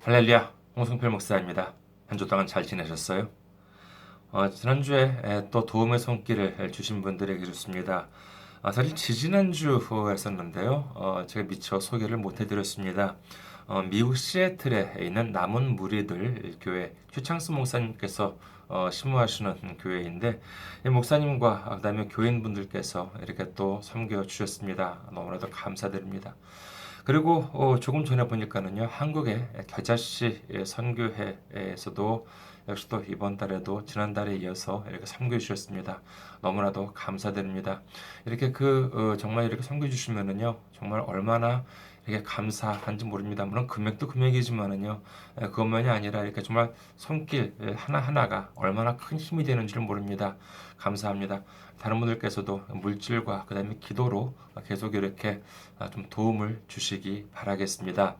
할렐루야, 홍승필 목사입니다. 한 주 동안 잘 지내셨어요? 지난주에 또 도움의 손길을 주신 분들에게 좋습니다. 사실 지지난주였었는데요. 제가 미처 소개를 못 해드렸습니다. 미국 시애틀에 있는 남은 무리들 교회 최창수 목사님께서 심무하시는 교회인데 이 목사님과 그다음에 교인분들께서 이렇게 또 섬겨 주셨습니다. 너무나도 감사드립니다. 그리고 조금 전에 보니까는요, 한국의 겨자씨 선교회에서도 역시 또 이번 달에도 지난달에 이어서 이렇게 섬겨 주셨습니다. 너무나도 감사드립니다. 이렇게 정말 이렇게 섬겨 주시면은요, 정말 얼마나 이렇게 감사한지 모릅니다. 물론 금액도 금액이지만은요, 그것만이 아니라 이렇게 정말 손길 하나하나가 얼마나 큰 힘이 되는지를 모릅니다. 감사합니다. 다른 분들께서도 물질과 그다음에 기도로 계속 이렇게 좀 도움을 주시기 바라겠습니다.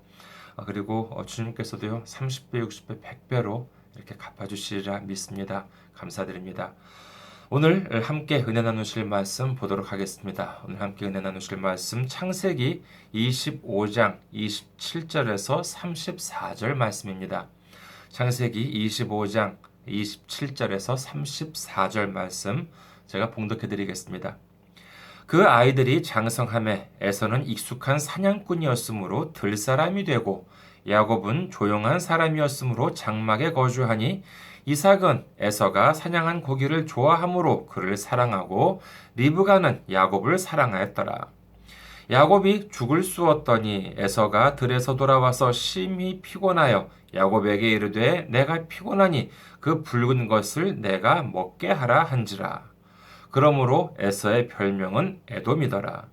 그리고 주님께서도요 30배, 60배, 100배로 이렇게 갚아주시리라 믿습니다. 감사드립니다. 오늘 함께 은혜 나누실 말씀 보도록 하겠습니다. 오늘 함께 은혜 나누실 말씀 창세기 25장 27절에서 34절 말씀입니다. 창세기 25장 27절에서 34절 말씀 제가 봉독해 드리겠습니다. 그 아이들이 장성함에 에서는 익숙한 사냥꾼이었으므로 들사람이 되고 야곱은 조용한 사람이었으므로 장막에 거주하니 이삭은 에서가 사냥한 고기를 좋아하므로 그를 사랑하고 리브가는 야곱을 사랑하였더라. 야곱이 죽을 쑤었더니 에서가 들에서 돌아와서 심히 피곤하여 야곱에게 이르되 내가 피곤하니 그 붉은 것을 내가 먹게 하라 한지라. 그러므로 에서의 별명은 에돔이더라.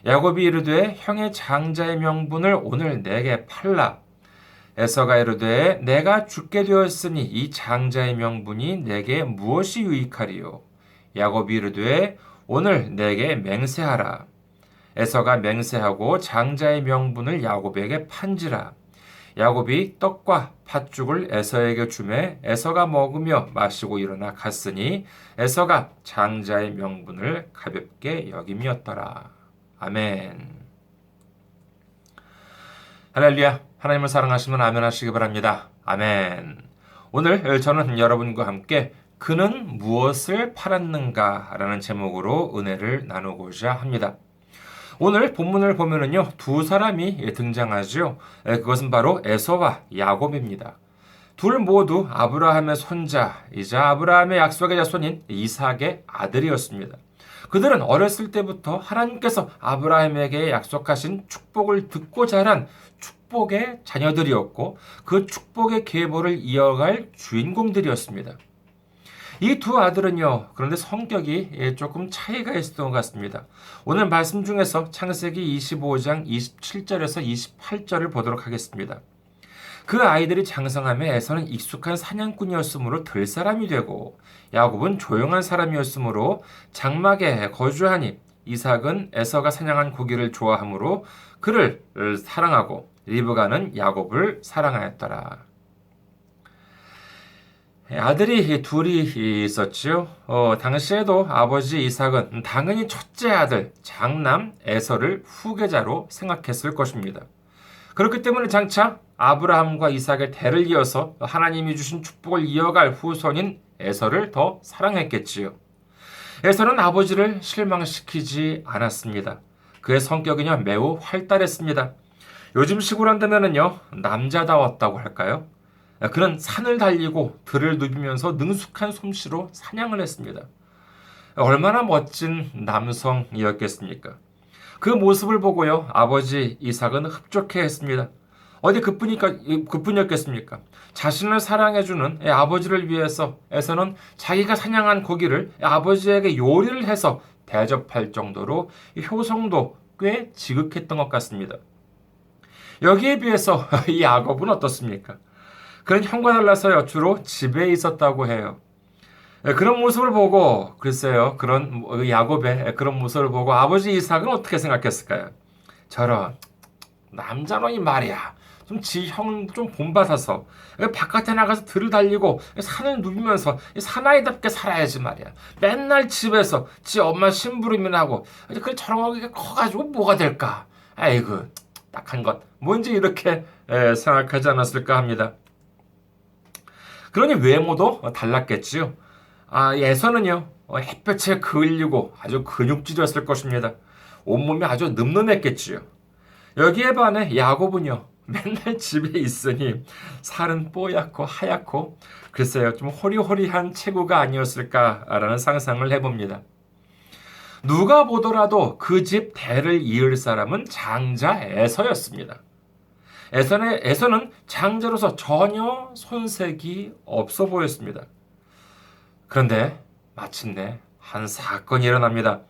야곱이 이르되 형의 장자의 명분을 오늘 내게 팔라. 에서가 이르되 내가 죽게 되었으니 이 장자의 명분이 내게 무엇이 유익하리요. 야곱이 이르되 오늘 내게 맹세하라. 에서가 맹세하고 장자의 명분을 야곱에게 판지라. 야곱이 떡과 팥죽을 에서에게 주매 에서가 먹으며 마시고 일어나 갔으니 에서가 장자의 명분을 가볍게 여김이었더라. 아멘. 할렐루야. 하나님을 사랑하시면 아멘 하시기 바랍니다. 아멘. 오늘 저는 여러분과 함께 그는 무엇을 팔았는가 라는 제목으로 은혜를 나누고자 합니다. 오늘 본문을 보면은요, 두 사람이 등장하죠. 그것은 바로 에서와 야곱입니다. 둘 모두 아브라함의 손자이자 아브라함의 약속의 자손인 이삭의 아들이었습니다. 그들은 어렸을 때부터 하나님께서 아브라함에게 약속하신 축복을 듣고 자란 축복의 자녀들이었고 그 축복의 계보를 이어갈 주인공들이었습니다. 이 두 아들은요, 그런데 성격이 조금 차이가 있었던 것 같습니다. 오늘 말씀 중에서 창세기 25장 27절에서 28절을 보도록 하겠습니다. 그 아이들이 장성함에 에서는 익숙한 사냥꾼이었으므로 들사람이 되고 야곱은 조용한 사람이었으므로 장막에 거주하니 이삭은 에서가 사냥한 고기를 좋아하므로 그를 사랑하고 리브가는 야곱을 사랑하였더라. 아들이 둘이 있었지요. 당시에도 아버지 이삭은 당연히 첫째 아들 장남 에서를 후계자로 생각했을 것입니다. 그렇기 때문에 장차 아브라함과 이삭의 대를 이어서 하나님이 주신 축복을 이어갈 후손인 에서를 더 사랑했겠지요. 에서는 아버지를 실망시키지 않았습니다. 그의 성격은요 매우 활달했습니다. 요즘식으로 한다면요 남자다웠다고 할까요? 그는 산을 달리고 들을 누비면서 능숙한 솜씨로 사냥을 했습니다. 얼마나 멋진 남성이었겠습니까? 그 모습을 보고요, 아버지 이삭은 흡족해했습니다. 어디 그뿐이었겠습니까? 자신을 사랑해주는 아버지를 위해서 에서는 자기가 사냥한 고기를 아버지에게 요리를 해서 대접할 정도로 효성도 꽤 지극했던 것 같습니다. 여기에 비해서 이 야곱은 어떻습니까? 그는 형과 달라서요, 주로 집에 있었다고 해요. 그런 모습을 보고, 글쎄요, 야곱의 그런 모습을 보고 아버지 이삭은 어떻게 생각했을까요? 저런, 남자놈이 말이야. 지 형 좀 본받아서, 바깥에 나가서 들을 달리고, 산을 누비면서, 사나이답게 살아야지 말이야. 맨날 집에서 지 엄마 심부름이나 하고, 저런 거 커가지고 뭐가 될까? 아이고, 딱한 것, 뭔지 이렇게 생각하지 않았을까 합니다. 그러니 외모도 달랐겠지요. 에서는요, 햇볕에 그을리고 아주 근육질이었을 것입니다. 온몸이 아주 늠름했겠지요. 여기에 반해 야곱은요, 맨날 집에 있으니 살은 뽀얗고 하얗고 글쎄요, 좀 호리호리한 체구가 아니었을까라는 상상을 해봅니다. 누가 보더라도 그 집 대를 이을 사람은 장자 에서였습니다. 에서는 장자로서 전혀 손색이 없어 보였습니다. 그런데 마침내 한 사건이 일어납니다.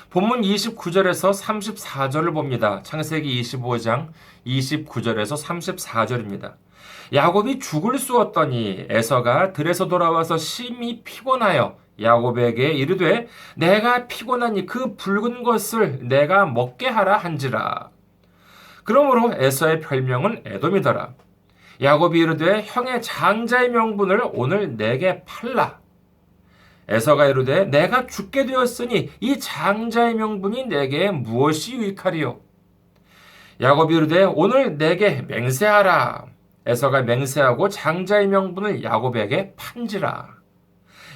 본문 29절에서 34절을 봅니다. 창세기 25장 29절에서 34절입니다. 야곱이 죽을 쑤었더니 에서가 들에서 돌아와서 심히 피곤하여 야곱에게 이르되 내가 피곤하니 그 붉은 것을 내가 먹게 하라 한지라. 그러므로 에서의 별명은 에돔이더라. 야곱이 이르되 형의 장자의 명분을 오늘 내게 팔라. 에서가 이르되 내가 죽게 되었으니 이 장자의 명분이 내게 무엇이 유익하리요? 야곱이 이르되 오늘 내게 맹세하라. 에서가 맹세하고 장자의 명분을 야곱에게 판지라.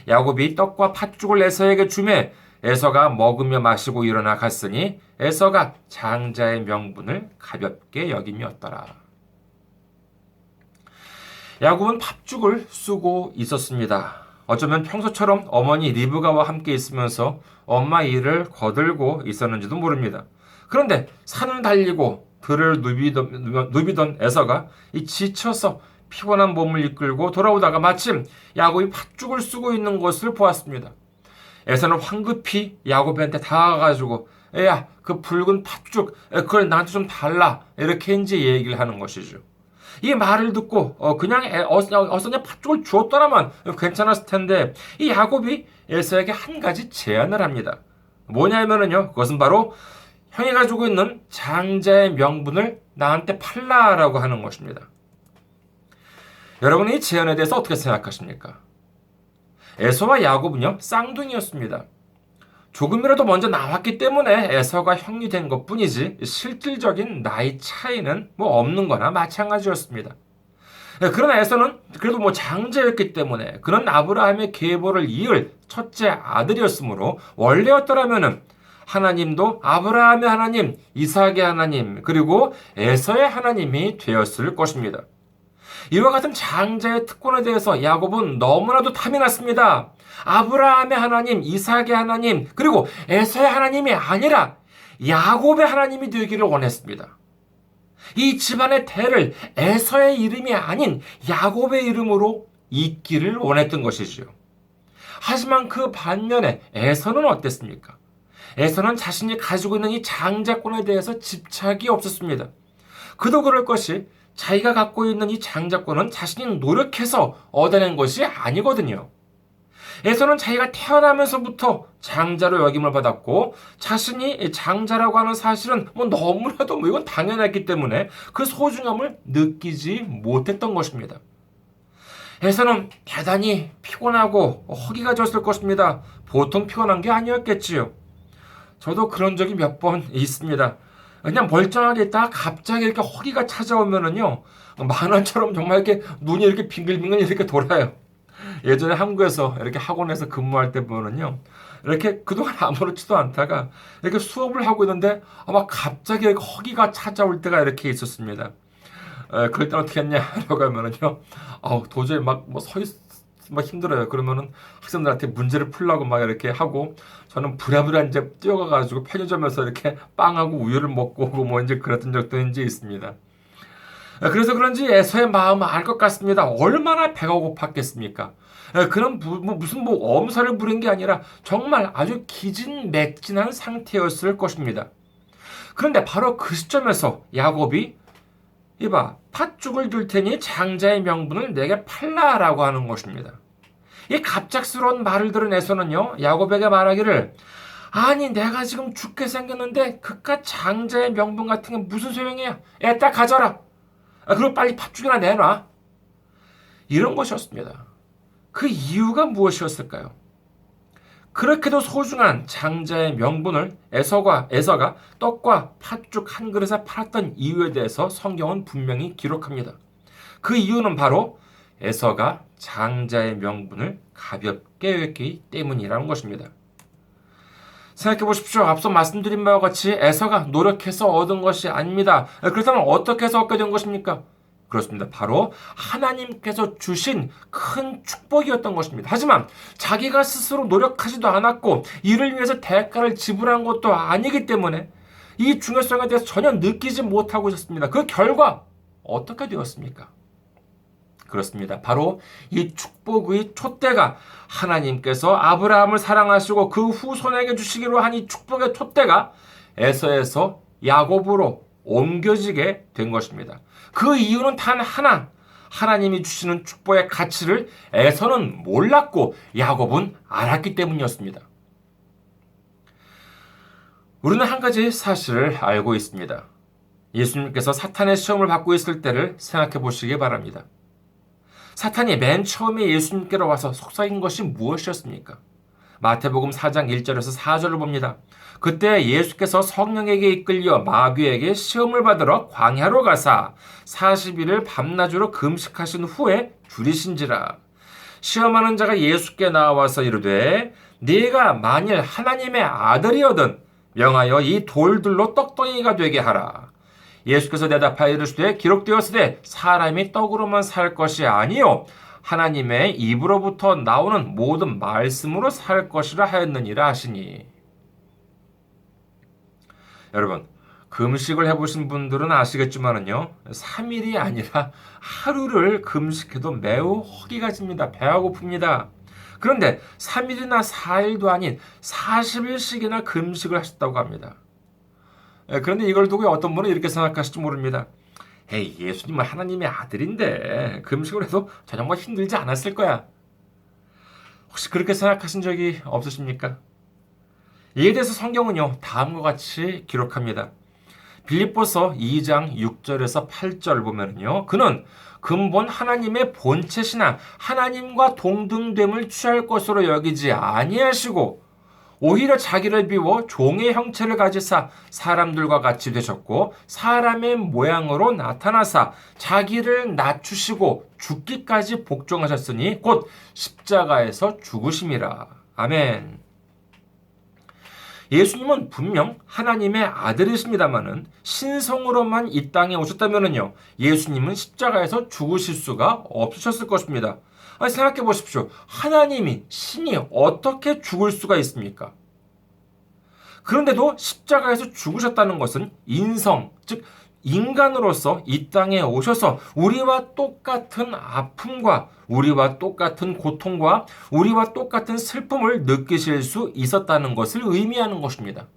야곱이 떡과 팥죽을 에서에게 주매 에서가 먹으며 마시고 일어나 갔으니 에서가 장자의 명분을 가볍게 여김이었더라. 야곱은 팥죽을 쓰고 있었습니다. 어쩌면 평소처럼 어머니 리브가와 함께 있으면서 엄마 일을 거들고 있었는지도 모릅니다. 그런데 산을 달리고 들을 누비던 에서가 지쳐서 피곤한 몸을 이끌고 돌아오다가 마침 야곱이 팥죽을 쓰고 있는 것을 보았습니다. 에서는 황급히 야곱한테 다가가지고 야, 그 붉은 팥죽 그걸 나한테 좀 달라 이렇게 이제 얘기를 하는 것이죠. 이 말을 듣고 그냥 어서냐 팥죽을 주었더라면 괜찮았을 텐데 이 야곱이 에서에게 한 가지 제안을 합니다. 뭐냐면은요, 그것은 바로 형이 가지고 있는 장자의 명분을 나한테 팔라라고 하는 것입니다. 여러분 이 제안에 대해서 어떻게 생각하십니까? 에서와 야곱은요 쌍둥이였습니다. 조금이라도 먼저 나왔기 때문에 에서가 형이 된 것뿐이지 실질적인 나이 차이는 없는 거나 마찬가지였습니다. 그러나 에서는 그래도 장자였기 때문에 그는 아브라함의 계보를 이을 첫째 아들이었으므로 원래였더라면은 하나님도 아브라함의 하나님, 이삭의 하나님, 그리고 에서의 하나님이 되었을 것입니다. 이와 같은 장자의 특권에 대해서 야곱은 너무나도 탐이 났습니다. 아브라함의 하나님, 이삭의 하나님, 그리고 에서의 하나님이 아니라 야곱의 하나님이 되기를 원했습니다. 이 집안의 대를 에서의 이름이 아닌 야곱의 이름으로 잇기를 원했던 것이지요. 하지만 그 반면에 에서는 어땠습니까? 에서는 자신이 가지고 있는 이 장자권에 대해서 집착이 없었습니다. 그도 그럴 것이 자기가 갖고 있는 이 장자권은 자신이 노력해서 얻어낸 것이 아니거든요. 에서는 자기가 태어나면서부터 장자로 여김을 받았고 자신이 장자라고 하는 사실은 너무나도 이건 당연했기 때문에 그 소중함을 느끼지 못했던 것입니다. 에서는 대단히 피곤하고 허기가 졌을 것입니다. 보통 피곤한 게 아니었겠지요. 저도 그런 적이 몇 번 있습니다. 그냥 멀쩡하게 있다가 갑자기 이렇게 허기가 찾아오면은요, 만화처럼 정말 이렇게 눈이 이렇게 빙글빙글 이렇게 돌아요. 예전에 한국에서 이렇게 학원에서 근무할 때 보면은요, 이렇게 그동안 아무렇지도 않다가 이렇게 수업을 하고 있는데 아마 갑자기 이렇게 허기가 찾아올 때가 이렇게 있었습니다. 그럴 때 어떻게 했냐라고 하면은요, 도저히 막 힘들어요. 그러면은 학생들한테 문제를 풀라고 막 이렇게 하고 저는 부랴부랴 이제 뛰어가가지고 편의점에서 이렇게 빵하고 우유를 먹고 오고 이제 그랬던 적도 이제 있습니다. 그래서 그런지 에서의 마음은 알 것 같습니다. 얼마나 배가 고팠겠습니까? 그런 무슨 엄살을 부린 게 아니라 정말 아주 기진맥진한 상태였을 것입니다. 그런데 바로 그 시점에서 야곱이 이봐, 팥죽을 줄 테니 장자의 명분을 내게 팔라라고 하는 것입니다. 이 갑작스러운 말을 들은 에서는요, 야곱에게 말하기를 아니 내가 지금 죽게 생겼는데 그깟 장자의 명분 같은 게 무슨 소용이야? 애딱 가져라. 그리고 빨리 팥죽이나 내놔. 이런 것이었습니다. 그 이유가 무엇이었을까요? 그렇게도 소중한 장자의 명분을 에서가 떡과 팥죽 한 그릇에 팔았던 이유에 대해서 성경은 분명히 기록합니다. 그 이유는 바로 에서가 장자의 명분을 가볍게 여겼기 때문이라는 것입니다. 생각해 보십시오. 앞서 말씀드린 바와 같이 에서가 노력해서 얻은 것이 아닙니다. 그렇다면 어떻게 해서 얻게 된 것입니까? 그렇습니다. 바로 하나님께서 주신 큰 축복이었던 것입니다. 하지만 자기가 스스로 노력하지도 않았고 이를 위해서 대가를 지불한 것도 아니기 때문에 이 중요성에 대해서 전혀 느끼지 못하고 있었습니다. 그 결과 어떻게 되었습니까? 그렇습니다. 바로 이 축복의 촛대가 하나님께서 아브라함을 사랑하시고 그 후손에게 주시기로 한 이 축복의 촛대가 에서에서 야곱으로 옮겨지게 된 것입니다. 그 이유는 단 하나, 하나님이 주시는 축복의 가치를 에서는 몰랐고 야곱은 알았기 때문이었습니다. 우리는 한 가지 사실을 알고 있습니다. 예수님께서 사탄의 시험을 받고 있을 때를 생각해 보시기 바랍니다. 사탄이 맨 처음에 예수님께로 와서 속삭인 것이 무엇이었습니까? 마태복음 4장 1절에서 4절을 봅니다. 그때 예수께서 성령에게 이끌려 마귀에게 시험을 받으러 광야로 가사 40일을 밤낮으로 금식하신 후에 줄이신지라. 시험하는 자가 예수께 나와서 이르되 네가 만일 하나님의 아들이거든 명하여 이 돌들로 떡덩이가 되게 하라. 예수께서 대답하여 이르시되 기록되었으되 사람이 떡으로만 살 것이 아니요 하나님의 입으로부터 나오는 모든 말씀으로 살 것이라 하였느니라 하시니. 여러분, 금식을 해보신 분들은 아시겠지만은요, 3일이 아니라 하루를 금식해도 매우 허기가 집니다. 배가 고픕니다. 그런데 3일이나 4일도 아닌 40일씩이나 금식을 하셨다고 합니다. 그런데 이걸 두고 어떤 분은 이렇게 생각하실지 모릅니다. 에이, 예수님은 하나님의 아들인데 금식을 해도 전혀 뭐 힘들지 않았을 거야. 혹시 그렇게 생각하신 적이 없으십니까? 이에 대해서 성경은요, 다음과 같이 기록합니다. 빌립보서 2장 6절에서 8절 보면요, 그는 근본 하나님의 본체시나 하나님과 동등됨을 취할 것으로 여기지 아니하시고 오히려 자기를 비워 종의 형체를 가지사 사람들과 같이 되셨고 사람의 모양으로 나타나사 자기를 낮추시고 죽기까지 복종하셨으니 곧 십자가에서 죽으심이라. 아멘. 예수님은 분명 하나님의 아들이십니다마는 신성으로만 이 땅에 오셨다면요, 예수님은 십자가에서 죽으실 수가 없으셨을 것입니다. 생각해 보십시오. 하나님이, 신이 어떻게 죽을 수가 있습니까? 그런데도 십자가에서 죽으셨다는 것은 인성, 즉 인간으로서 이 땅에 오셔서 우리와 똑같은 아픔과 우리와 똑같은 고통과 우리와 똑같은 슬픔을 느끼실 수 있었다는 것을 의미하는 것입니다.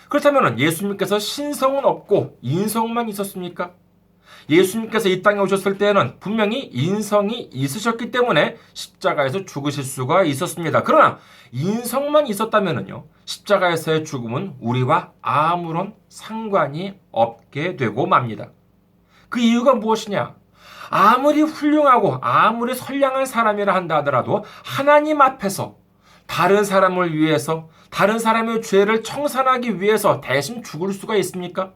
그렇다면 예수님께서 신성은 없고 인성만 있었습니까? 예수님께서 이 땅에 오셨을 때에는 분명히 인성이 있으셨기 때문에 십자가에서 죽으실 수가 있었습니다. 그러나 인성만 있었다면요, 십자가에서의 죽음은 우리와 아무런 상관이 없게 되고 맙니다. 그 이유가 무엇이냐? 아무리 훌륭하고 아무리 선량한 사람이라 한다 하더라도 하나님 앞에서 다른 사람을 위해서, 다른 사람의 죄를 청산하기 위해서 대신 죽을 수가 있습니까?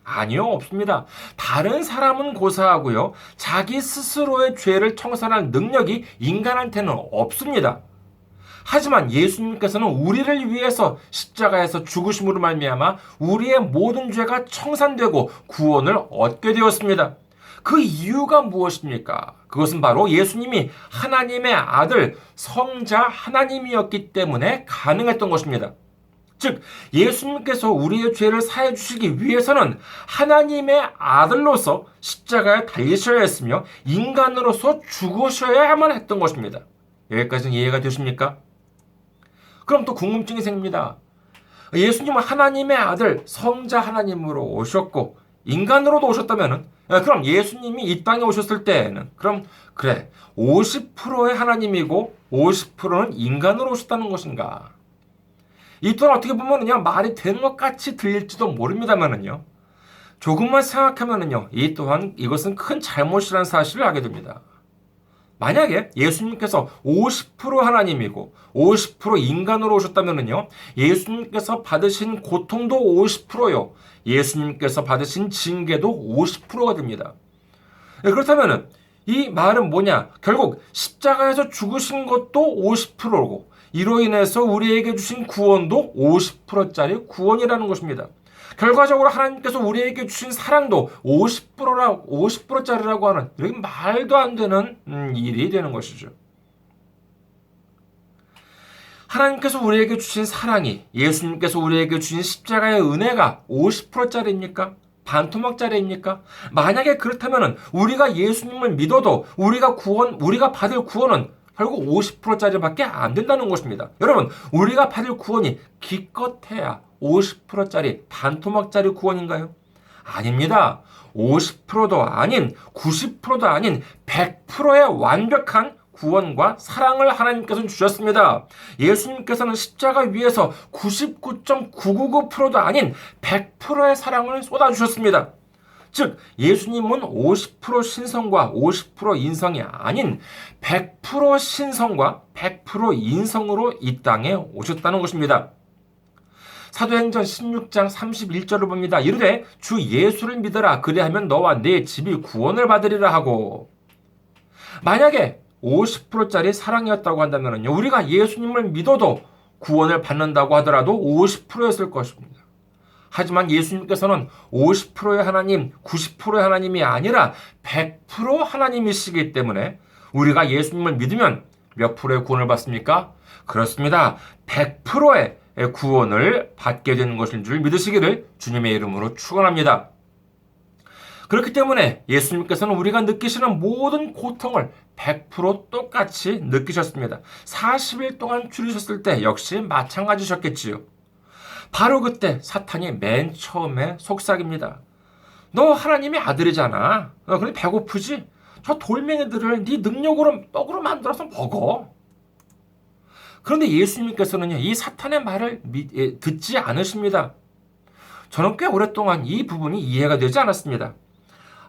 아니요, 없습니다. 다른 사람은 고사하고요, 자기 스스로의 죄를 청산할 능력이 인간한테는 없습니다. 하지만 예수님께서는 우리를 위해서 십자가에서 죽으심으로 말미암아 우리의 모든 죄가 청산되고 구원을 얻게 되었습니다. 그 이유가 무엇입니까? 그것은 바로 예수님이 하나님의 아들, 성자 하나님이었기 때문에 가능했던 것입니다. 즉, 예수님께서 우리의 죄를 사해 주시기 위해서는 하나님의 아들로서 십자가에 달리셔야 했으며 인간으로서 죽으셔야만 했던 것입니다. 여기까지는 이해가 되십니까? 그럼 또 궁금증이 생깁니다. 예수님은 하나님의 아들, 성자 하나님으로 오셨고 인간으로도 오셨다면은, 그럼 예수님이 이 땅에 오셨을 때에는 그럼 그래 50%의 하나님이고 50%는 인간으로 오셨다는 것인가? 이 또한 어떻게 보면 그냥 말이 되는 것 같이 들릴지도 모릅니다만은요, 조금만 생각하면은요, 이 또한 이것은 큰 잘못이라는 사실을 알게 됩니다. 만약에 예수님께서 50% 하나님이고 50% 인간으로 오셨다면요, 예수님께서 받으신 고통도 50%요, 예수님께서 받으신 징계도 50%가 됩니다. 그렇다면 이 말은 뭐냐? 결국 십자가에서 죽으신 것도 50%고 이로 인해서 우리에게 주신 구원도 50%짜리 구원이라는 것입니다. 결과적으로 하나님께서 우리에게 주신 사랑도 50%짜리라고 하는 이렇게 말도 안 되는 일이 되는 것이죠. 하나님께서 우리에게 주신 사랑이, 예수님께서 우리에게 주신 십자가의 은혜가 50%짜리입니까? 반토막짜리입니까? 만약에 그렇다면 우리가 예수님을 믿어도 우리가 받을 구원은 결국 50%짜리밖에 안 된다는 것입니다. 여러분, 우리가 받을 구원이 기껏해야 50%짜리 반토막짜리 구원인가요? 아닙니다. 50%도 아닌 90%도 아닌 100%의 완벽한 구원과 사랑을 하나님께서는 주셨습니다. 예수님께서는 십자가 위에서 99.999%도 아닌 100%의 사랑을 쏟아주셨습니다. 즉 예수님은 50% 신성과 50% 인성이 아닌 100% 신성과 100% 인성으로 이 땅에 오셨다는 것입니다. 사도행전 16장 31절을 봅니다. 이르되 주 예수를 믿어라. 그리하면 너와 네 집이 구원을 받으리라 하고, 만약에 50%짜리 사랑이었다고 한다면요, 우리가 예수님을 믿어도 구원을 받는다고 하더라도 50%였을 것입니다. 하지만 예수님께서는 50%의 하나님, 90%의 하나님이 아니라 100% 하나님이시기 때문에 우리가 예수님을 믿으면 몇 프로의 구원을 받습니까? 그렇습니다. 100%의 구원을 받게 되는 것인 줄 믿으시기를 주님의 이름으로 축원합니다. 그렇기 때문에 예수님께서는 우리가 느끼시는 모든 고통을 100% 똑같이 느끼셨습니다. 40일 동안 줄이셨을 때 역시 마찬가지셨겠지요. 바로 그때 사탄이 맨 처음에 속삭입니다. 너 하나님의 아들이잖아. 그런데 배고프지? 저 돌멩이들을 네 능력으로 떡으로 만들어서 먹어. 그런데 예수님께서는요, 이 사탄의 말을 듣지 않으십니다. 저는 꽤 오랫동안 이 부분이 이해가 되지 않았습니다.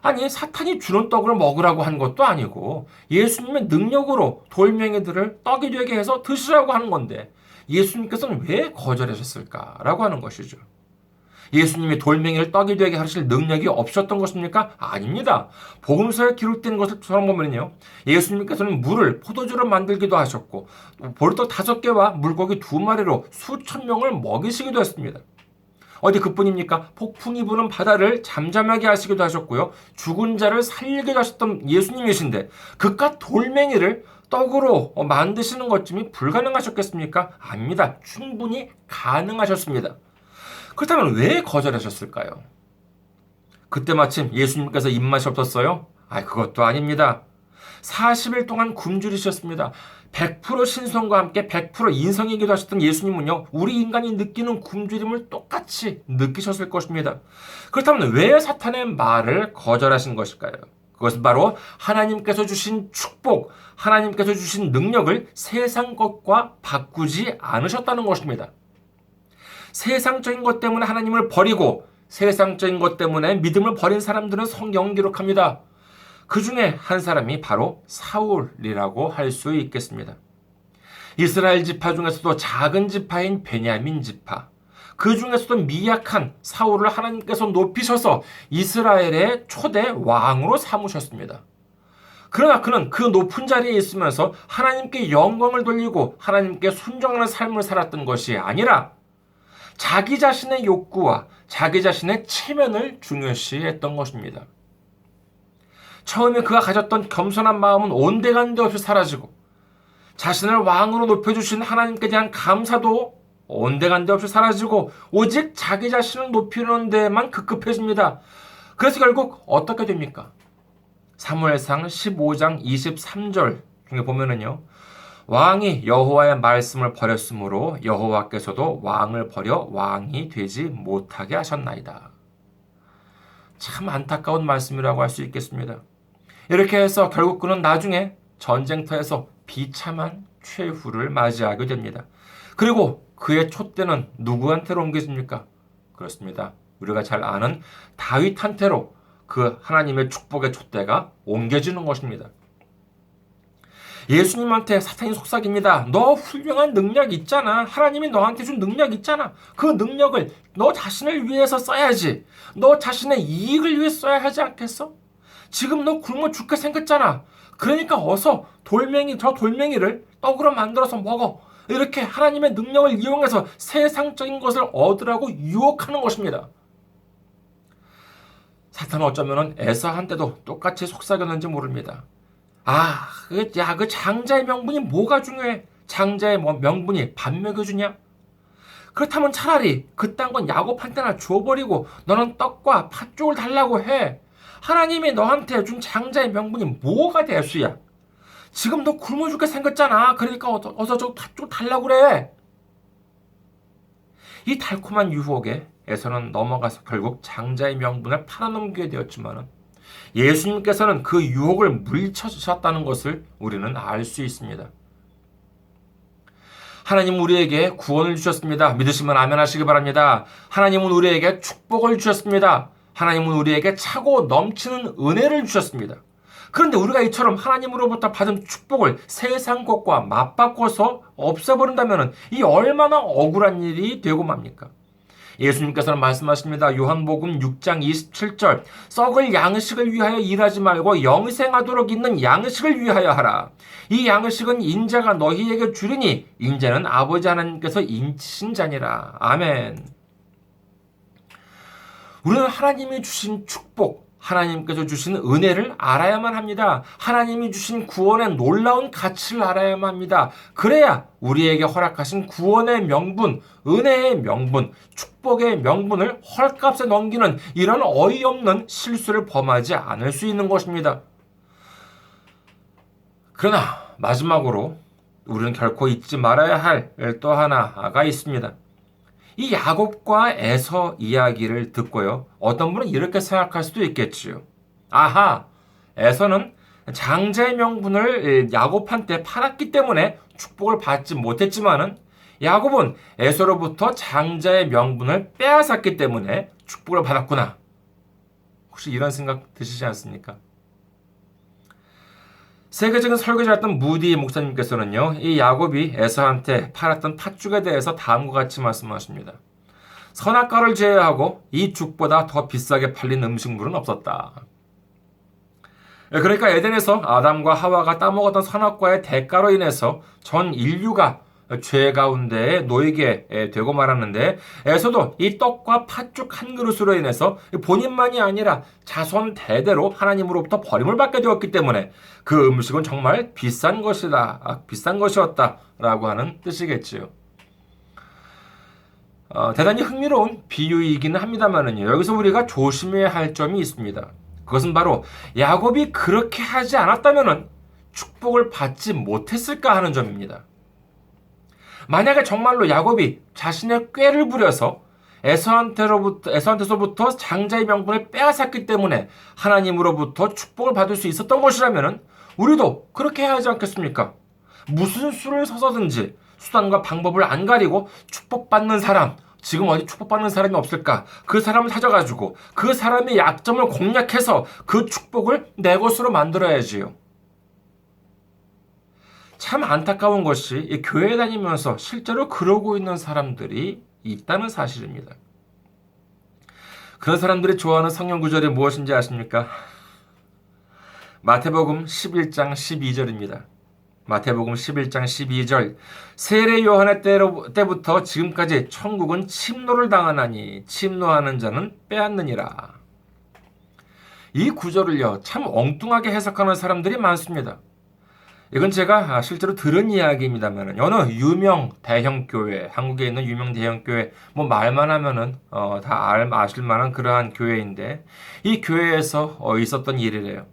아니, 사탄이 주는 떡을 먹으라고 한 것도 아니고 예수님의 능력으로 돌멩이들을 떡이 되게 해서 드시라고 하는 건데 예수님께서는 왜 거절하셨을까라고 하는 것이죠. 예수님이 돌멩이를 떡이 되게 하실 능력이 없었던 것입니까? 아닙니다. 복음서에 기록된 것처럼 보면요, 예수님께서는 물을 포도주로 만들기도 하셨고 보리떡 5개와 물고기 2마리로 수천 명을 먹이시기도 했습니다. 어디 그뿐입니까? 폭풍이 부는 바다를 잠잠하게 하시기도 하셨고요, 죽은 자를 살리기도 하셨던 예수님이신데 그깟 돌멩이를 떡으로 만드시는 것쯤이 불가능하셨겠습니까? 아닙니다. 충분히 가능하셨습니다. 그렇다면 왜 거절하셨을까요? 그때 마침 예수님께서 입맛이 없었어요? 그것도 아닙니다. 40일 동안 굶주리셨습니다. 100% 신성과 함께 100% 인성이기도 하셨던 예수님은요, 우리 인간이 느끼는 굶주림을 똑같이 느끼셨을 것입니다. 그렇다면 왜 사탄의 말을 거절하신 것일까요? 그것은 바로 하나님께서 주신 축복, 하나님께서 주신 능력을 세상 것과 바꾸지 않으셨다는 것입니다. 세상적인 것 때문에 하나님을 버리고 세상적인 것 때문에 믿음을 버린 사람들은 성경은 기록합니다. 그 중에 한 사람이 바로 사울이라고 할 수 있겠습니다. 이스라엘 지파 중에서도 작은 지파인 베냐민 지파, 그 중에서도 미약한 사울을 하나님께서 높이셔서 이스라엘의 초대 왕으로 삼으셨습니다. 그러나 그는 그 높은 자리에 있으면서 하나님께 영광을 돌리고 하나님께 순종하는 삶을 살았던 것이 아니라 자기 자신의 욕구와 자기 자신의 체면을 중요시했던 것입니다. 처음에 그가 가졌던 겸손한 마음은 온데간데 없이 사라지고 자신을 왕으로 높여주신 하나님께 대한 감사도 온데간데 없이 사라지고 오직 자기 자신을 높이는 데만 급급해집니다. 그래서 결국 어떻게 됩니까? 사무엘상 15장 23절 중에 보면은요, 왕이 여호와의 말씀을 버렸으므로 여호와께서도 왕을 버려 왕이 되지 못하게 하셨나이다. 참 안타까운 말씀이라고 할 수 있겠습니다. 이렇게 해서 결국 그는 나중에 전쟁터에서 비참한 최후를 맞이하게 됩니다. 그리고 그의 촛대는 누구한테로 옮겨집니까? 그렇습니다. 우리가 잘 아는 다윗한테로 그 하나님의 축복의 촛대가 옮겨지는 것입니다. 예수님한테 사탄이 속삭입니다. 너 훌륭한 능력 있잖아. 하나님이 너한테 준 능력 있잖아. 그 능력을 너 자신을 위해서 써야지. 너 자신의 이익을 위해 써야 하지 않겠어? 지금 너 굶어 죽게 생겼잖아. 그러니까 어서 저 돌멩이를 떡으로 만들어서 먹어. 이렇게 하나님의 능력을 이용해서 세상적인 것을 얻으라고 유혹하는 것입니다. 사탄은 어쩌면 에서한테도 똑같이 속삭였는지 모릅니다. 그 장자의 명분이 뭐가 중요해? 장자의 명분이 밥 먹여주냐? 그렇다면 차라리 그딴 건 야곱한테나 줘버리고 너는 떡과 팥죽을 달라고 해. 하나님이 너한테 준 장자의 명분이 뭐가 대수야? 지금 너 굶어 죽게 생겼잖아. 그러니까 어서 저 팥죽 달라고 그래. 이 달콤한 유혹에 에서는 넘어가서 결국 장자의 명분을 팔아넘기게 되었지만 예수님께서는 그 유혹을 물리쳐주셨다는 것을 우리는 알 수 있습니다. 하나님은 우리에게 구원을 주셨습니다. 믿으시면 아멘 하시기 바랍니다. 하나님은 우리에게 축복을 주셨습니다. 하나님은 우리에게 차고 넘치는 은혜를 주셨습니다. 그런데 우리가 이처럼 하나님으로부터 받은 축복을 세상 것과 맞바꿔서 없애버린다면 이 얼마나 억울한 일이 되고 맙니까? 예수님께서는 말씀하십니다. 요한복음 6장 27절 썩을 양식을 위하여 일하지 말고 영생하도록 있는 양식을 위하여 하라. 이 양식은 인자가 너희에게 주리니 인자는 아버지 하나님께서 인치신 자니라. 아멘. 우리는 하나님이 주신 축복, 하나님께서 주신 은혜를 알아야만 합니다. 하나님이 주신 구원의 놀라운 가치를 알아야만 합니다. 그래야 우리에게 허락하신 구원의 명분, 은혜의 명분, 축복의 명분을 헐값에 넘기는 이런 어이없는 실수를 범하지 않을 수 있는 것입니다. 그러나 마지막으로 우리는 결코 잊지 말아야 할 또 하나가 있습니다. 이 야곱과 에서 이야기를 듣고요. 어떤 분은 이렇게 생각할 수도 있겠지요. 에서는 장자의 명분을 야곱한테 팔았기 때문에 축복을 받지 못했지만은 야곱은 에서로부터 장자의 명분을 빼앗았기 때문에 축복을 받았구나. 혹시 이런 생각 드시지 않습니까? 세계적인 설교자였던 무디 목사님께서는요, 이 야곱이 에서한테 팔았던 팥죽에 대해서 다음과 같이 말씀하십니다. 선악과를 제외하고 이 죽보다 더 비싸게 팔린 음식물은 없었다. 그러니까 에덴에서 아담과 하와가 따먹었던 선악과의 대가로 인해서 전 인류가 죄 가운데에 놓이게 되고 말았는데 에서도 이 떡과 팥죽 한 그릇으로 인해서 본인만이 아니라 자손 대대로 하나님으로부터 버림을 받게 되었기 때문에 그 음식은 정말 비싼 것이었다라고 하는 뜻이겠지요. 대단히 흥미로운 비유이기는 합니다만은요. 여기서 우리가 조심해야 할 점이 있습니다. 그것은 바로 야곱이 그렇게 하지 않았다면은 축복을 받지 못했을까 하는 점입니다. 만약에 정말로 야곱이 자신의 꾀를 부려서 에서한테서부터 장자의 명분을 빼앗았기 때문에 하나님으로부터 축복을 받을 수 있었던 것이라면 우리도 그렇게 해야 하지 않겠습니까? 무슨 수를 서서든지 수단과 방법을 안 가리고 축복받는 사람, 지금 어디 축복받는 사람이 없을까? 그 사람을 찾아가지고 그 사람의 약점을 공략해서 그 축복을 내 것으로 만들어야지요. 참 안타까운 것이 이 교회 다니면서 실제로 그러고 있는 사람들이 있다는 사실입니다. 그런 사람들이 좋아하는 성경 구절이 무엇인지 아십니까? 마태복음 11장 12절입니다. 마태복음 11장 12절 세례 요한의 때부터 지금까지 천국은 침노를 당하나니 침노하는 자는 빼앗느니라. 이 구절을요 참 엉뚱하게 해석하는 사람들이 많습니다. 이건 제가 실제로 들은 이야기입니다만 어느 유명 대형교회, 한국에 있는 유명 대형교회, 말만 하면은 다 아실 만한 그러한 교회인데 이 교회에서 있었던 일이래요.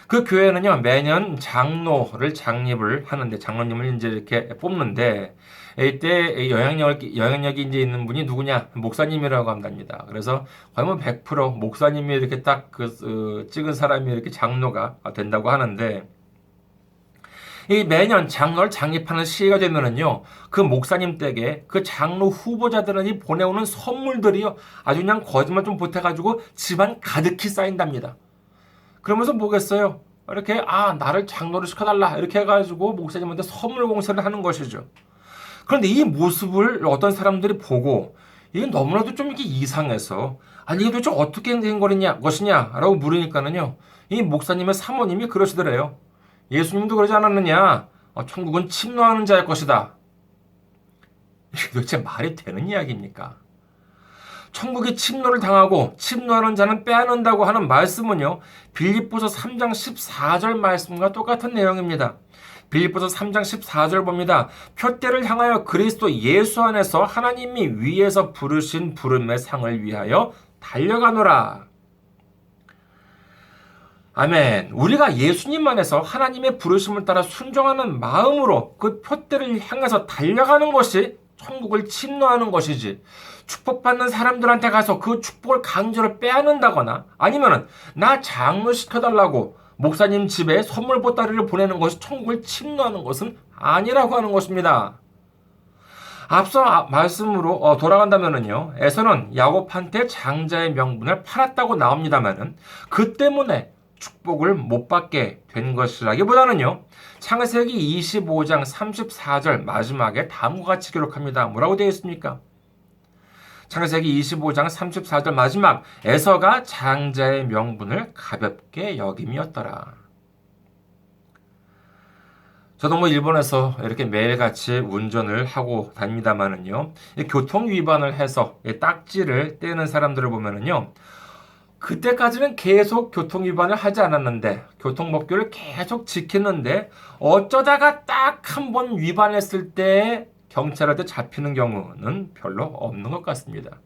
그 교회는요 매년 장로를 장립을 하는데 장로님을 이제 이렇게 뽑는데 이때 영향력이 이제 있는 분이 누구냐? 목사님이라고 한답니다. 그래서 거의 100% 목사님이 이렇게 딱 찍은 사람이 이렇게 장로가 된다고 하는데 이 매년 장로를 장립하는 시기가 되면은요, 그 목사님 댁에 그 장로 후보자들이 보내오는 선물들이요, 아주 그냥 거짓말 좀 보태가지고 집안 가득히 쌓인답니다. 그러면서 뭐겠어요? 이렇게 나를 장로를 시켜달라 이렇게 해가지고 목사님한테 선물 공세를 하는 것이죠. 그런데 이 모습을 어떤 사람들이 보고 이게 너무나도 좀 이렇게 이상해서 아니 이게 도대체 어떻게 된 것이냐라고 물으니까는요 이 목사님의 사모님이 그러시더래요. 예수님도 그러지 않았느냐? 천국은 침노하는 자의 것이다. 이게 도대체 말이 되는 이야기입니까? 천국이 침노를 당하고 침노하는 자는 빼앗는다고 하는 말씀은요. 빌립보서 3장 14절 말씀과 똑같은 내용입니다. 빌립보서 3장 14절 봅니다. 표대를 향하여 그리스도 예수 안에서 하나님이 위에서 부르신 부름의 상을 위하여 달려가노라. 아멘. 우리가 예수님 안에서 하나님의 부르심을 따라 순종하는 마음으로 그 표대를 향해서 달려가는 것이 천국을 침노하는 것이지. 축복받는 사람들한테 가서 그 축복을 강제로 빼앗는다거나 아니면은 나 장로시켜달라고 목사님 집에 선물 보따리를 보내는 것이 천국을 침노하는 것은 아니라고 하는 것입니다. 앞서 말씀으로 돌아간다면은요, 에서는 야곱한테 장자의 명분을 팔았다고 나옵니다만은 그 때문에 축복을 못 받게 된 것이라기보다는요, 창세기 25장 34절 마지막에 다음과 같이 기록합니다. 뭐라고 되어 있습니까? 창세기 25장 34절 마지막 에서가 장자의 명분을 가볍게 여김이었더라. 저도 일본에서 이렇게 매일같이 운전을 하고 다닙니다만은요, 교통 위반을 해서 딱지를 떼는 사람들을 보면은요, 그때까지는 계속 교통 위반을 하지 않았는데 교통법규를 계속 지켰는데 어쩌다가 딱 한 번 위반했을 때 경찰한테 잡히는 경우는 별로 없는 것 같습니다.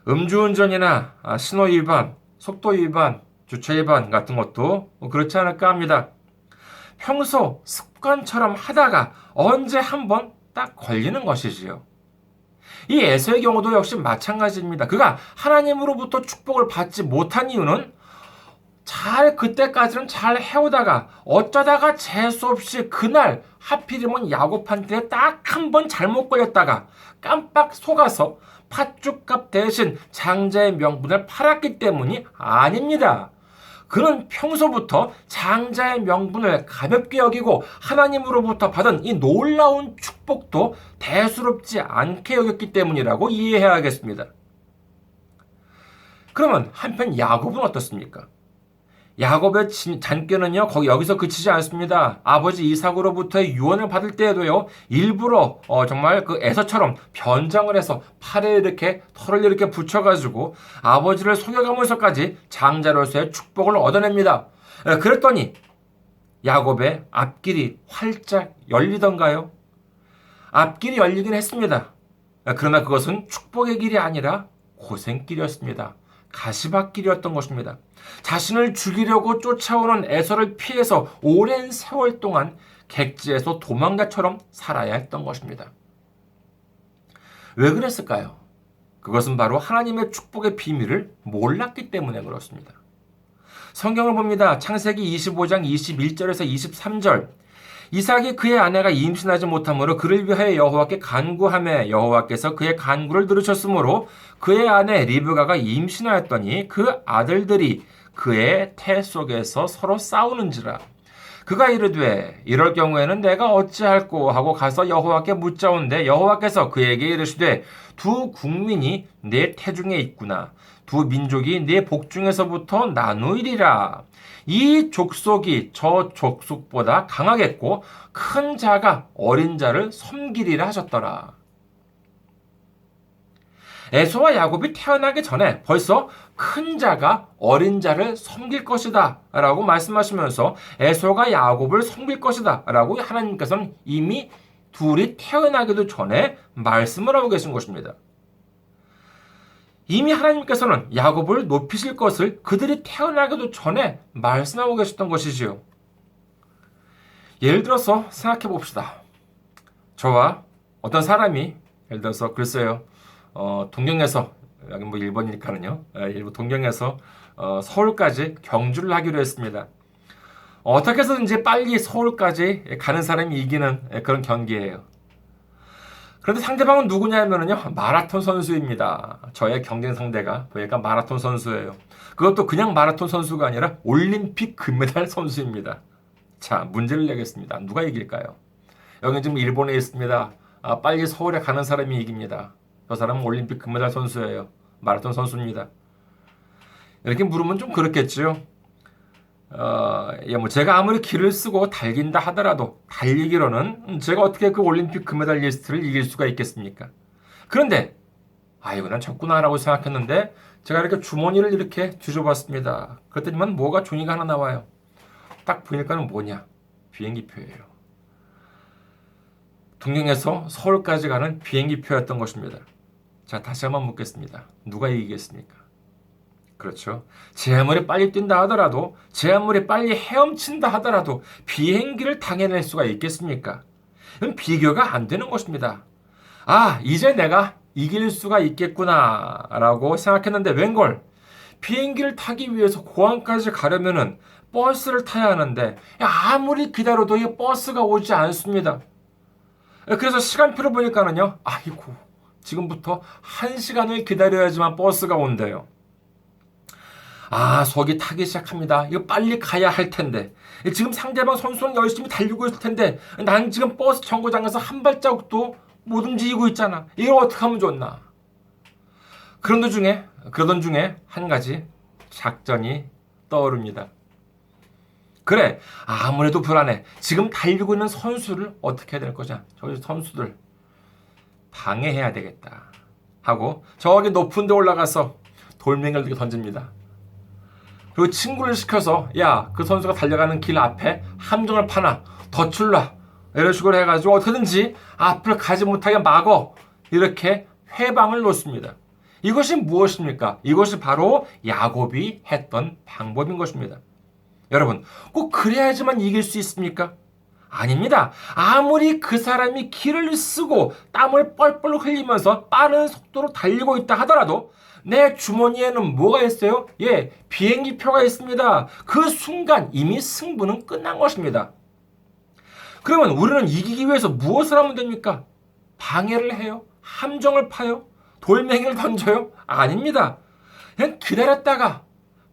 음주운전이나 신호 위반, 속도 위반, 주차 위반 같은 것도 그렇지 않을까 합니다. 평소 습관처럼 하다가 언제 한 번 딱 걸리는 것이지요. 이 에서의 경우도 역시 마찬가지입니다. 그가 하나님으로부터 축복을 받지 못한 이유는 그때까지는 잘 해오다가 어쩌다가 재수 없이 그날 하필이면 야곱한테 딱 한 번 잘못 걸렸다가 깜빡 속아서 팥죽값 대신 장자의 명분을 팔았기 때문이 아닙니다. 그는 평소부터 장자의 명분을 가볍게 여기고 하나님으로부터 받은 이 놀라운 축복도 대수롭지 않게 여겼기 때문이라고 이해해야겠습니다. 그러면 한편 야곱은 어떻습니까? 야곱의 잔꾀는요, 여기서 그치지 않습니다. 아버지 이삭으로부터의 유언을 받을 때에도요, 일부러, 정말 그 에서처럼 변장을 해서 팔에 이렇게, 털을 이렇게 붙여가지고 아버지를 속여가면서까지 장자로서의 축복을 얻어냅니다. 그랬더니, 야곱의 앞길이 활짝 열리던가요? 앞길이 열리긴 했습니다. 그러나 그것은 축복의 길이 아니라 고생길이었습니다. 가시밭길이었던 것입니다. 자신을 죽이려고 쫓아오는 에서를 피해서 오랜 세월 동안 객지에서 도망자처럼 살아야 했던 것입니다. 왜 그랬을까요? 그것은 바로 하나님의 축복의 비밀을 몰랐기 때문에 그렇습니다. 성경을 봅니다. 창세기 25장 21절에서 23절. 이삭이 그의 아내가 임신하지 못하므로 그를 위하여 여호와께 간구하매 여호와께서 그의 간구를 들으셨으므로 그의 아내 리브가가 임신하였더니 그 아들들이 그의 태 속에서 서로 싸우는지라. 그가 이르되 이럴 경우에는 내가 어찌할꼬 하고 가서 여호와께 묻자온데 여호와께서 그에게 이르시되 두 국민이 내 태중에 있구나. 두 민족이 내 복중에서부터 나누이리라. 이 족속이 저 족속보다 강하겠고 큰 자가 어린 자를 섬기리라 하셨더라. 에서와 야곱이 태어나기 전에 벌써 큰 자가 어린 자를 섬길 것이다 라고 말씀하시면서 에서가 야곱을 섬길 것이다 라고 하나님께서는 이미 둘이 태어나기도 전에 말씀을 하고 계신 것입니다. 이미 하나님께서는 야곱을 높이실 것을 그들이 태어나기도 전에 말씀하고 계셨던 것이지요. 예를 들어서 생각해 봅시다. 저와 어떤 사람이 예를 들어서 글쎄요. 동경에서 여기 일본이니까는요. 일본 동경에서 서울까지 경주를 하기로 했습니다. 어떻게 해서든지 빨리 서울까지 가는 사람이 이기는 그런 경기예요. 그런데 상대방은 누구냐면요, 마라톤 선수입니다. 저의 경쟁 상대가 보니까 마라톤 선수예요. 그것도 그냥 마라톤 선수가 아니라 올림픽 금메달 선수입니다. 자, 문제를 내겠습니다. 누가 이길까요? 여기 지금 일본에 있습니다. 빨리 서울에 가는 사람이 이깁니다. 저 사람은 올림픽 금메달 선수예요. 마라톤 선수입니다. 이렇게 물으면 좀 그렇겠죠. 뭐 제가 아무리 기를 쓰고 달긴다 하더라도 달리기로는 제가 어떻게 그 올림픽 금메달리스트를 이길 수가 있겠습니까? 그런데 아이고 난 졌구나라고 생각했는데 제가 이렇게 주머니를 이렇게 뒤져봤습니다. 그랬더니만 뭐가 종이가 하나 나와요. 딱 보니까는 뭐냐? 비행기표예요. 동경에서 서울까지 가는 비행기표였던 것입니다. 자, 다시 한번 묻겠습니다. 누가 이기겠습니까? 그렇죠. 제 아무리 빨리 뛴다 하더라도, 제 아무리 빨리 헤엄친다 하더라도 비행기를 당해낼 수가 있겠습니까? 이건 비교가 안 되는 것입니다. 이제 내가 이길 수가 있겠구나 라고 생각했는데 웬걸 비행기를 타기 위해서 공항까지 가려면은 버스를 타야 하는데 아무리 기다려도 이 버스가 오지 않습니다. 그래서 시간표를 보니까는요, 아이고 지금부터 1시간을 기다려야지만 버스가 온대요. 속이 타기 시작합니다. 이거 빨리 가야 할 텐데. 지금 상대방 선수는 열심히 달리고 있을 텐데 난 지금 버스 정거장에서 한 발자국도 못 움직이고 있잖아. 이걸 어떻게 하면 좋나. 그러던 중에 한 가지 작전이 떠오릅니다. 그래, 아무래도 불안해. 지금 달리고 있는 선수를 어떻게 해야 될 거냐. 저기 선수들 방해해야 되겠다 하고 저기 높은 데 올라가서 돌멩이를 던집니다. 그리고 친구를 시켜서 그 선수가 달려가는 길 앞에 함정을 파나 덧줄라 이런 식으로 해가지고 어떻게든지 앞을 가지 못하게 막어 이렇게 회방을 놓습니다. 이것이 무엇입니까? 이것이 바로 야곱이 했던 방법인 것입니다. 여러분, 꼭 그래야지만 이길 수 있습니까? 아닙니다. 아무리 그 사람이 기를 쓰고 땀을 뻘뻘 흘리면서 빠른 속도로 달리고 있다 하더라도 내 주머니에는 뭐가 있어요? 비행기표가 있습니다. 그 순간 이미 승부는 끝난 것입니다. 그러면 우리는 이기기 위해서 무엇을 하면 됩니까? 방해를 해요? 함정을 파요? 돌멩이를 던져요? 아닙니다. 그냥 기다렸다가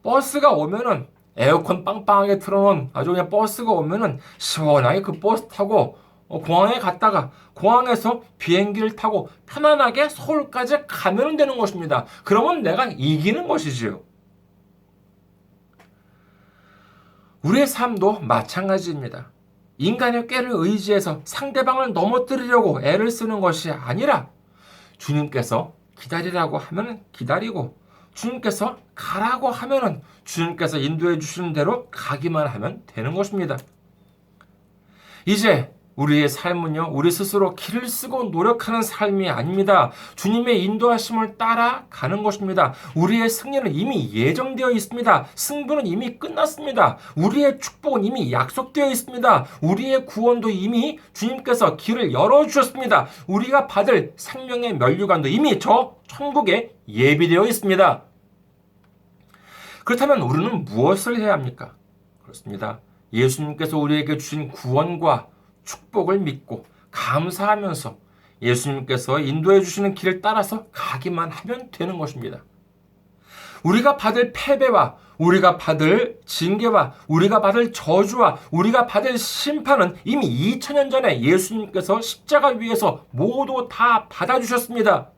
버스가 오면은 에어컨 빵빵하게 틀어놓은 아주 그냥 버스가 오면은 시원하게 그 버스 타고 공항에 갔다가 공항에서 비행기를 타고 편안하게 서울까지 가면 되는 것입니다. 그러면 내가 이기는 것이지요. 우리의 삶도 마찬가지입니다. 인간의 꾀를 의지해서 상대방을 넘어뜨리려고 애를 쓰는 것이 아니라 주님께서 기다리라고 하면 기다리고 주님께서 가라고 하면은 주님께서 인도해 주시는 대로 가기만 하면 되는 것입니다. 이제 우리의 삶은요, 우리 스스로 길을 쓰고 노력하는 삶이 아닙니다. 주님의 인도하심을 따라가는 것입니다. 우리의 승리는 이미 예정되어 있습니다. 승부는 이미 끝났습니다. 우리의 축복은 이미 약속되어 있습니다. 우리의 구원도 이미 주님께서 길을 열어주셨습니다. 우리가 받을 생명의 면류관도 이미 저 천국에 예비되어 있습니다. 그렇다면 우리는 무엇을 해야 합니까? 그렇습니다. 예수님께서 우리에게 주신 구원과 축복을 믿고 감사하면서 예수님께서 인도해 주시는 길을 따라서 가기만 하면 되는 것입니다. 우리가 받을 패배와 우리가 받을 징계와 우리가 받을 저주와 우리가 받을 심판은 이미 2000년 전에 예수님께서 십자가 위에서 모두 다 받아주셨습니다.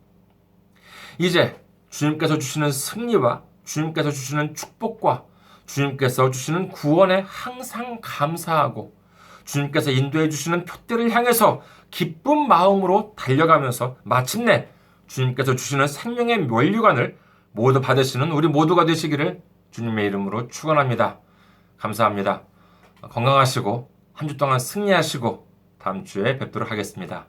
이제 주님께서 주시는 승리와 주님께서 주시는 축복과 주님께서 주시는 구원에 항상 감사하고 주님께서 인도해 주시는 표대를 향해서 기쁜 마음으로 달려가면서 마침내 주님께서 주시는 생명의 면류관을 모두 받으시는 우리 모두가 되시기를 주님의 이름으로 축원합니다. 감사합니다. 건강하시고 한 주 동안 승리하시고 다음 주에 뵙도록 하겠습니다.